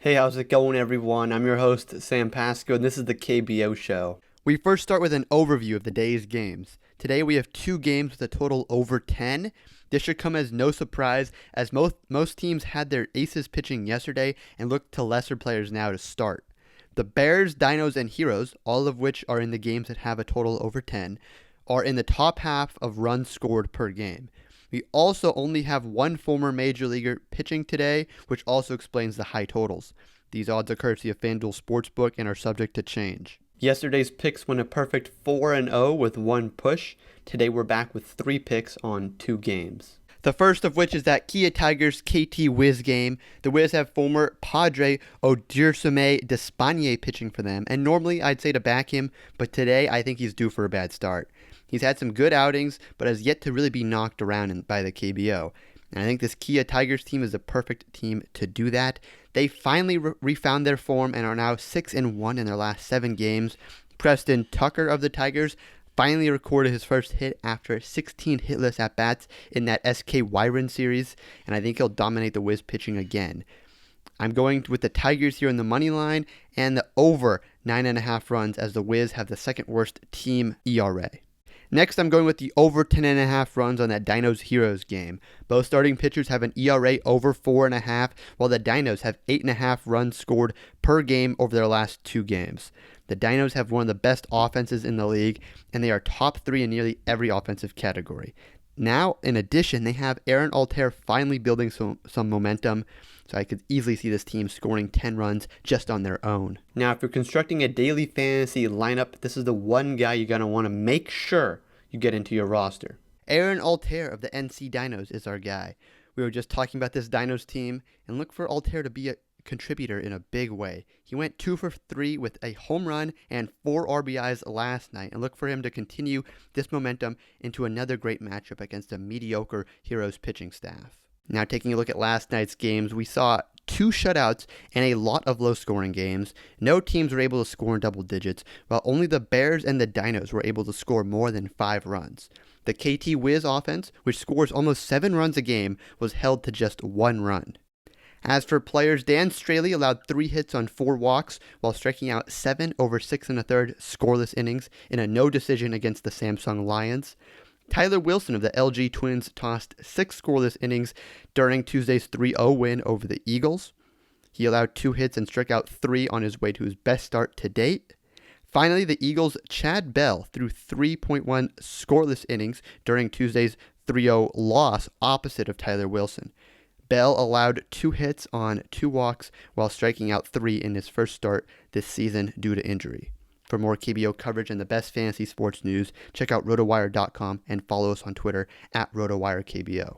Hey, how's it going, everyone? I'm your host, Sam Pasco, and this is the KBO Show. We first start with an overview of the day's games. Today we have two games with a total over 10. This should come as no surprise, as most teams had their aces pitching yesterday and look to lesser players now to start. The Bears, Dinos, and Heroes, all of which are in the games that have a total over 10, are in the top half of runs scored per game. We also only have one former major leaguer pitching today, which also explains the high totals. These odds are courtesy of FanDuel Sportsbook and are subject to change. Yesterday's picks went a perfect 4-0 with one push. Today we're back with 3 picks on 2 games. The first of which is that Kia Tigers KT Wiz game. The Wiz have former Padre Odursame Despaigne pitching for them, and normally I'd say to back him, but today I think he's due for a bad start. He's had some good outings, but has yet to really be knocked around by the KBO. And I think this Kia Tigers team is the perfect team to do that. They finally refound their form and are now 6-1 in their last 7 games. Preston Tucker of the Tigers finally recorded his first hit after 16 hitless at-bats in that SK Wyron series, and I think he'll dominate the Wiz pitching again. I'm going with the Tigers here in the money line and the over 9.5 runs, as the Wiz have the second worst team ERA. Next, I'm going with the over 10.5 runs on that Dinos Heroes game. Both starting pitchers have an ERA over 4.5, while the Dinos have 8.5 runs scored per game over their last 2 games. The Dinos have one of the best offenses in the league, and they are top 3 in nearly every offensive category. Now, in addition, they have Altair finally building some momentum, so I could easily see this team scoring 10 runs just on their own. Now, if you're constructing a daily fantasy lineup, this is the one guy you're going to want to make sure you get into your roster. Altair of the NC Dinos is our guy. We were just talking about this Dinos team, and look for Altair to be a contributor in a big way. He went 2 for 3 with a home run and 4 RBIs last night, and look for him to continue this momentum into another great matchup against a mediocre Heroes pitching staff. Now, taking a look at last night's games, we saw 2 shutouts and a lot of low-scoring games. No teams were able to score in double digits, while only the Bears and the Dinos were able to score more than 5 runs. The KT Wiz offense, which scores almost 7 runs a game, was held to just 1 run. As for players, Dan Straley allowed 3 hits on 4 walks while striking out 7 over 6 1/3 scoreless innings in a no decision against the Samsung Lions. Tyler Wilson of the LG Twins tossed 6 scoreless innings during Tuesday's 3-0 win over the Eagles. He allowed 2 hits and struck out 3 on his way to his best start to date. Finally, the Eagles' Chad Bell threw 3.1 scoreless innings during Tuesday's 3-0 loss opposite of Tyler Wilson. Bell allowed 2 hits on 2 walks while striking out 3 in his first start this season due to injury. For more KBO coverage and the best fantasy sports news, check out rotowire.com and follow us on Twitter at RotowireKBO.